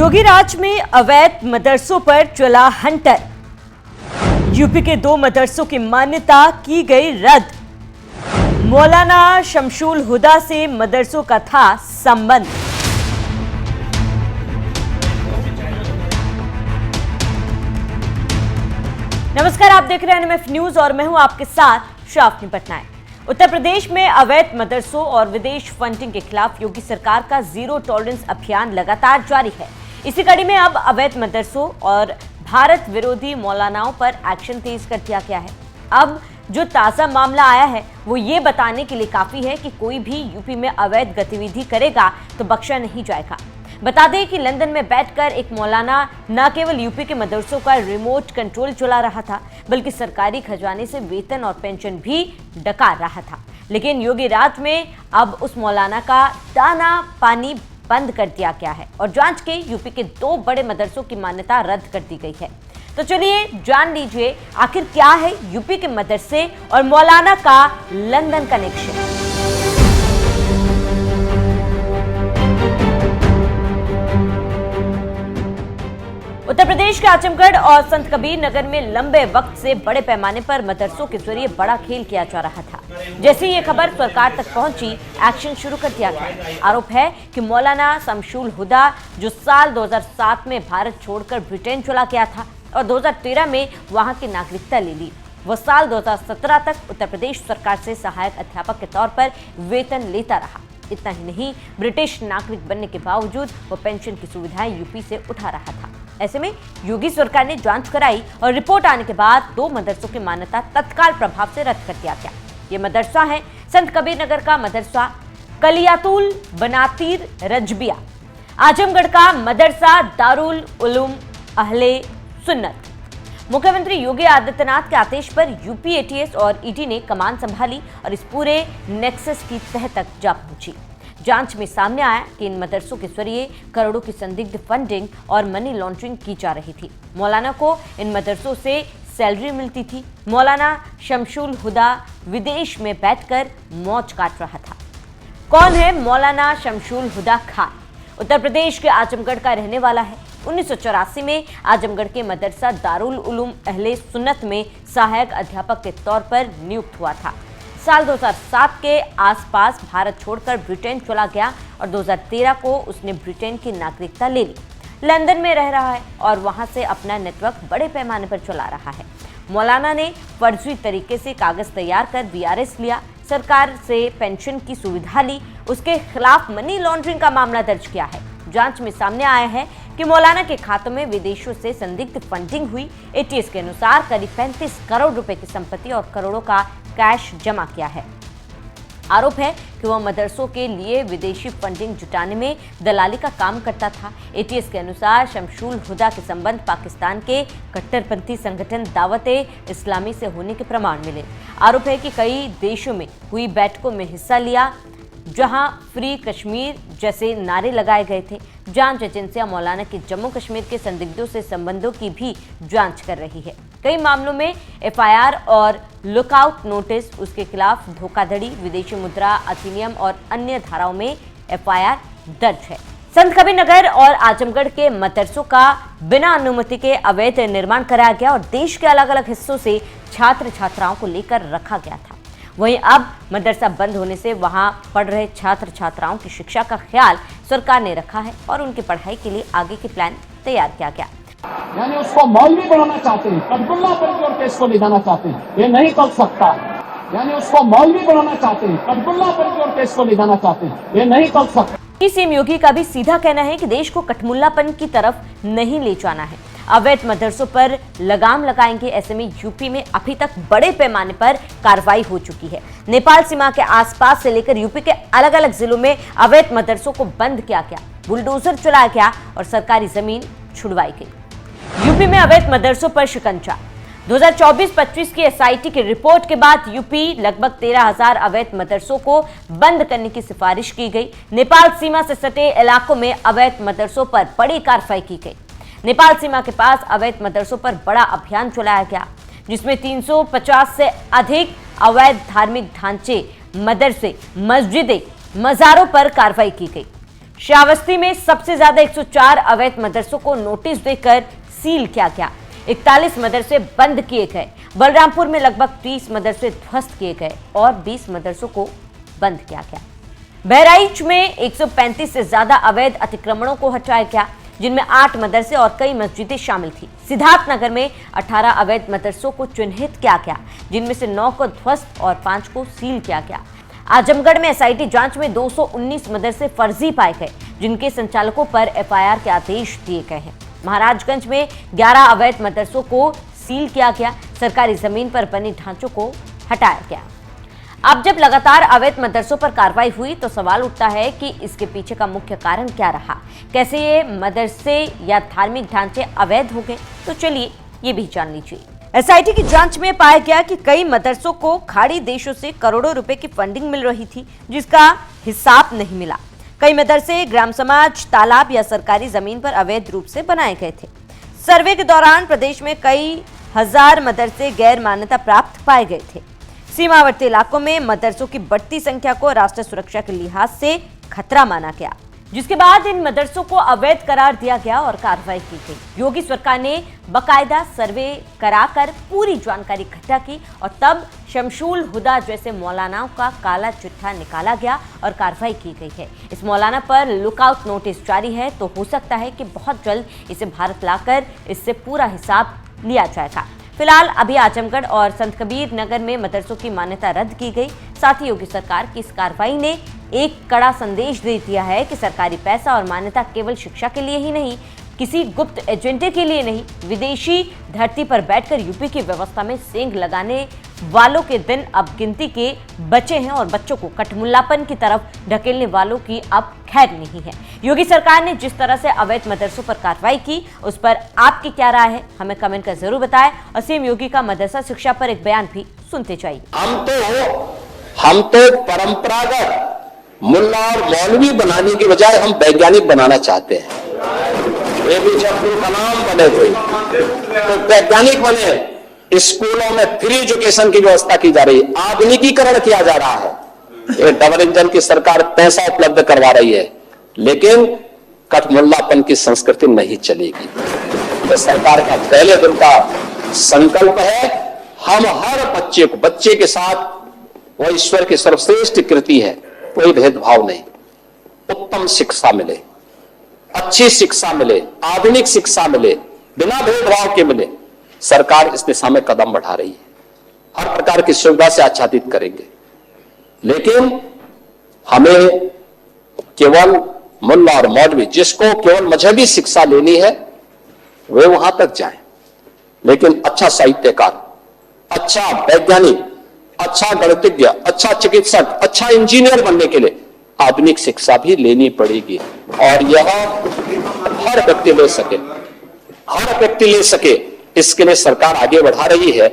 योगी राज में अवैध मदरसों पर चला हंटर। यूपी के 2 मदरसों की मान्यता की गई रद्द। मौलाना शमशुल हुदा से मदरसों का था संबंध। नमस्कार, आप देख रहे हैं एनएमएफ न्यूज और मैं हूं आपके साथ श्रावणी पटनायक। उत्तर प्रदेश में अवैध मदरसों और विदेश फंडिंग के खिलाफ योगी सरकार का जीरो टॉलरेंस अभियान लगातार जारी है। इसी कड़ी में अब अवैध मदरसों और भारत विरोधी मौलानाओं पर एक्शन तेज कर दिया गया है। अब जो ताजा मामला आया है वो ये बताने के लिए काफी है कि कोई भी यूपी में अवैध गतिविधि करेगा तो बख्शा नहीं जाएगा। बता दें कि लंदन में बैठकर एक मौलाना न केवल यूपी के मदरसों का रिमोट कंट्रोल चला रहा था, बल्कि सरकारी खजाने से वेतन और पेंशन भी डकार रहा था। लेकिन योगी राज में अब उस मौलाना का दाना पानी बंद कर दिया गया है और जांच के यूपी के 2 बड़े मदरसों की मान्यता रद्द कर दी गई है। तो चलिए जान लीजिए आखिर क्या है यूपी के मदरसे और मौलाना का लंदन कनेक्शन। उत्तर प्रदेश के आजमगढ़ और संत कबीर नगर में लंबे वक्त से बड़े पैमाने पर मदरसों के जरिए बड़ा खेल किया जा रहा था। जैसे ये खबर सरकार तक पहुंची, एक्शन शुरू कर दिया गया। आरोप है कि मौलाना शमशुल हुदा, जो साल 2007 में भारत छोड़कर ब्रिटेन चला गया था और 2013 में वहां की नागरिकता ले ली, वह साल 2017 तक उत्तर प्रदेश सरकार से सहायक अध्यापक के तौर पर वेतन लेता रहा। इतना ही नहीं, ब्रिटिश नागरिक बनने के बावजूद वो पेंशन की सुविधाएं यूपी से उठा रहा था। ऐसे में योगी सरकार ने जांच कराई और रिपोर्ट आने के बाद 2 मदरसों की मान्यता तत्काल प्रभाव से रद्द कर दिया गया। ये मदरसा है संत कबीर नगर का मदरसा कलियातुल बनातीर रजबिया, आजमगढ़ का मदरसा दारुल उलूम अहले सुन्नत। मुख्यमंत्री योगी आदित्यनाथ के आदेश पर यूपी एटीएस और ईडी ने कमान संभाली और इस पूरे नेक्सस की तह तक जा पहुंची। जांच में सामने आया कि इन मदरसों के जरिए करोड़ों की संदिग्ध फंडिंग और मनी लॉन्ड्रिंग की जा रही थी। मौलाना को इन मदरसों से सैलरी मिलती थी। मौलाना शमशुल हुदा विदेश में बैठकर मौज काट रहा था। कौन है मौलाना शमशुल हुदा खान? उत्तर प्रदेश के आजमगढ़ का रहने वाला है। 1984 में आजमगढ़ के मदरसा दारुल उलूम अहले सुन्नत में सहायक अध्यापक के तौर पर नियुक्त हुआ था। साल 2007 के आसपास भारत छोड़कर ब्रिटेन चला गया और 2013 को उसने ब्रिटेन की नागरिकता ले ली। लंदन में रह रहा है और वहां से अपना नेटवर्क बड़े पैमाने पर चला रहा है। मौलाना ने फर्जी तरीके से कागज तैयार कर वीआरएस लिया, सरकार से पेंशन की सुविधा ली, उसके खिलाफ मनी लॉन्ड्रिंग का मामला दर्ज किया है। जांच में सामने आया है कि मौलाना के खातों में विदेशों से संदिग्ध फंडिंग हुई। एटीएस के अनुसार करीब 35 करोड़ रुपए की संपत्ति और करोड़ों का कैश जमा किया है। आरोप है कि वह मदरसों के लिए विदेशी फंडिंग जुटाने में दलाली का काम करता था। एटीएस के अनुसार शमशुल हुदा के संबंध पाकिस्तान के कट्टरपंथी संगठन दावते इस्लामी से होने के प्रमाण मिले। आरोप है कि कई देशों में हुई बैठकों में हिस्सा लिया जहां फ्री कश्मीर जैसे नारे लगाए गए थे। जांच एजेंसियां मौलाना के जम्मू कश्मीर के संदिग्धों से संबंधों की भी जांच कर रही है। कई मामलों में एफआईआर और लुकआउट नोटिस, उसके खिलाफ धोखाधड़ी, विदेशी मुद्रा अधिनियम और अन्य धाराओं में एफआईआर दर्ज है। संत कबीर नगर और आजमगढ़ के मदरसों का बिना अनुमति के अवैध निर्माण कराया गया और देश के अलग अलग हिस्सों से छात्र छात्राओं को लेकर रखा गया था। वहीं अब मदरसा बंद होने से वहां पढ़ रहे छात्र छात्राओं की शिक्षा का ख्याल सरकार ने रखा है और उनकी पढ़ाई के लिए आगे की प्लान तैयार किया गया। यानी उसको मौलवी बनाना चाहते हैं, कटगुल्लापन की ओर केस को ले जाना चाहते हैं, ये नहीं कर सकता। यानी उसको मौलवी बनाना चाहते हैं, कटगुल्लापन की ओर केस को ले जाना चाहते हैं, ये नहीं कर सकता। सीएम योगी का भी सीधा कहना है कि देश को कठमुल्लापन की तरफ नहीं ले जाना है। अवैध मदरसों पर लगाम लगाएंगे। ऐसे में यूपी में अभी तक बड़े पैमाने पर कार्रवाई हो चुकी है। नेपाल सीमा के आसपास से लेकर यूपी के अलग अलग जिलों में अवैध मदरसों को बंद किया गया, बुलडोजर चलाया गया और सरकारी जमीन छुड़वाई गई। यूपी में अवैध मदरसों पर शिकंजा। 2024-25 की एसआईटी की रिपोर्ट के बाद यूपी लगभग 13,000 अवैध मदरसों को बंद करने की सिफारिश की गई। नेपाल सीमा से सटे इलाकों में अवैध मदरसों पर बड़ी कार्रवाई की गई। नेपाल सीमा के पास अवैध मदरसों पर बड़ा अभियान चलाया गया, जिसमें 350 से अधिक अवैध धार्मिक ढांचे, मदरसे, मस्जिदें, मज़ारों पर कार्रवाई की गई। श्रावस्ती में सबसे ज्यादा 104 अवैध मदरसों को नोटिस देकर सील किया गया। 41 मदरसे बंद किए गए। बलरामपुर में लगभग 30 मदरसे ध्वस्त किए गए और 20 मदरसों को बंद किया गया। बहराइच में 135 से ज्यादा अवैध अतिक्रमणों को हटाया गया, जिनमें 8 मदरसे और कई मस्जिदें शामिल थी। सिद्धार्थनगर में 18 अवैध मदरसों को चिन्हित किया गया, जिनमें से 9 को ध्वस्त और 5 को सील किया गया। आजमगढ़ में एसआईटी जांच में 219 मदरसे फर्जी पाए गए, जिनके संचालकों पर एफआईआर के आदेश दिए गए हैं। महाराजगंज में 11 अवैध मदरसों को सील किया गया। सरकारी जमीन पर बने ढांचों को हटाया गया। अब जब लगातार अवैध मदरसों पर कार्रवाई हुई तो सवाल उठता है कि इसके पीछे का मुख्य कारण क्या रहा, कैसे ये मदरसे या धार्मिक ढांचे अवैध हो गए। तो चलिए ये भी जान लीजिए। एसआईटी की जांच में पाया गया कि कई मदरसों को खाड़ी देशों से करोड़ों रुपए की फंडिंग मिल रही थी, जिसका हिसाब नहीं मिला। कई मदरसे ग्राम समाज, तालाब या सरकारी जमीन पर अवैध रूप से बनाए गए थे। सर्वे के दौरान प्रदेश में कई हजार मदरसे गैर मान्यता प्राप्त पाए गए थे। सीमावर्ती इलाकों में मदरसों की बढ़ती संख्या को राष्ट्रीय सुरक्षा के लिहाज से खतरा माना गया, जिसके बाद इन मदरसों को अवैध करार दिया गया और कार्रवाई की गई। योगी सरकार ने बकायदा सर्वे कराकर पूरी जानकारी इकट्ठा की और तब शमशुल हुदा जैसे मौलानाओं का काला चिट्ठा निकाला गया और कार्रवाई की गई है। इस मौलाना पर लुकआउट नोटिस जारी है, तो हो सकता है कि बहुत जल्द इसे भारत लाकर इससे पूरा हिसाब लिया जाएगा। फिलहाल अभी आजमगढ़ और संत कबीर नगर में मदरसों की मान्यता रद्द की गई। साथ ही योगी सरकार की इस कार्रवाई ने एक कड़ा संदेश दे दिया है कि सरकारी पैसा और मान्यता केवल शिक्षा के लिए ही नहीं, किसी गुप्त एजेंडे के लिए नहीं, विदेशी धरती पर बैठकर यूपी की व्यवस्था में सेंध लगाने वालों के दिन अब गिनती के बचे हैं और बच्चों को कठमुल्लापन की तरफ ढकेलने वालों की अब खैर नहीं है। योगी सरकार ने जिस तरह से अवैध मदरसों पर कार्रवाई की, उस पर आपकी क्या राय है, हमें कमेंट कर जरूर बताएं। और सीएम योगी का मदरसा शिक्षा पर एक बयान भी सुनते जाइए। हम तो परंपरागत मुल्ला और मौलवी बनाने की बजाय हम वैज्ञानिक बनाना चाहते हैं। एपीजे अब्दुल कलाम बने थे तो वैज्ञानिक बने। स्कूलों में फ्री एजुकेशन की व्यवस्था की जा रही है, आधुनिकीकरण किया जा रहा है। ये डबल इंजन की सरकार पैसा उपलब्ध करवा रही है, लेकिन कठमुल्लापन की संस्कृति नहीं चलेगी। तो सरकार का पहले दिन का संकल्प है, हम हर बच्चे के साथ वो ईश्वर की सर्वश्रेष्ठ कृति है, कोई भेदभाव नहीं, उत्तम शिक्षा मिले, अच्छी शिक्षा मिले, आधुनिक शिक्षा मिले, बिना भेदभाव के मिले। सरकार इस दिशा में कदम बढ़ा रही है, हर प्रकार की सुविधा से आच्छादित करेंगे। लेकिन हमें केवल मुल्ला और मौलवी जिसको केवल मजहबी शिक्षा लेनी है वे वहां तक जाएं, लेकिन अच्छा साहित्यकार, अच्छा वैज्ञानिक, अच्छा गणितज्ञ, अच्छा चिकित्सक, अच्छा इंजीनियर बनने के लिए आधुनिक शिक्षा भी लेनी पड़ेगी। और यह हर व्यक्ति ले सके, इसके लिए सरकार आगे बढ़ा रही है।